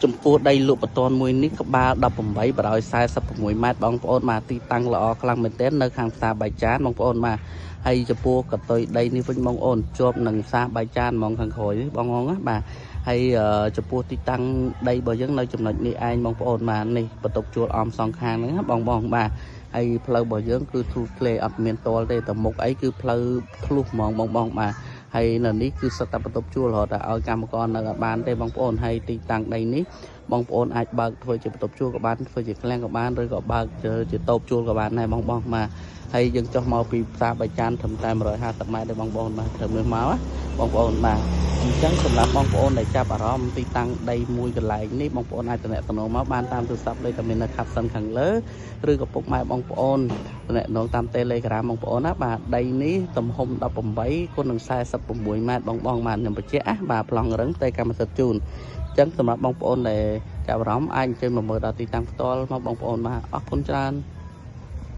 ចំពោះដីលក់បតនមួយនេះក្បាល18 146 ម៉ែត្របងប្អូនមកទីតាំងល្អខ្លាំងមែនទែននៅខាងផ្សារបាយចានបងប្អូនមកហើយចំពោះកតុយដីនេះវិញបងប្អូនជាប់នឹងផ្សារបាយចានហ្មងខាងក្រោយនេះបងប្អូនណាបាទហើយចំពោះទីតាំងដីរបស់យើងនៅចំណុចនេះឯងបងប្អូនមកនេះបន្ទប់ជួលអមសងខាងហ្នឹងណាបងបាទហើយផ្លូវរបស់យើងគឺធូរធ្លេអត់មានតលទេតែមុខអីគឺផ្លូវធ្លុះហ្មងបងបាទហើយនៅនេះគឺសិតតែបន្ទប់ជួលរហូតដល់ឲ្យកម្មករនៅបានទេបងប្អូនហើយទីតាំងដីនេះបងប្អូនអាចបើកធ្វើជាបន្ទប់ជួលក៏បានធ្វើជាឃ្លាំងក៏បានឬក៏បើកជាតូបជួលក៏បានដែរបងបាទហើយយើងចុះមកពីផ្សារបាយចានត្រឹមតែ150 ម៉ែត្រទេបងប្អូនបាទធ្វើមើលមកបងប្អូនបាទអញ្ចឹងសម្រាប់បងប្អូនដែលចាប់អារម្មណ៍ទីតាំងដីមួយកន្លែងនេះបងប្អូនអាចតំណែងមកបានតាមទូរស័ព្ទលេខដែលមាននៅខាត់សិនខាងលើឬក៏ពុកម៉ែបងប្អូនតំណែងតាម Telegram បងប្អូនណាបាទដីនេះទំហំ18 គុណនឹង46 ម៉ែត្របងបាទខ្ញុំបញ្ជាក់បាទប្លង់រឹងតែកម្មសិទ្ធិជូនអញ្ចឹងសម្រាប់បងប្អូនដែលចាប់អារម្មណ៍អាចអញ្ជើញមកមើលដល់ទីតាំងផ្ទាល់មកបងប្អូនបាទអរគុណច្រើន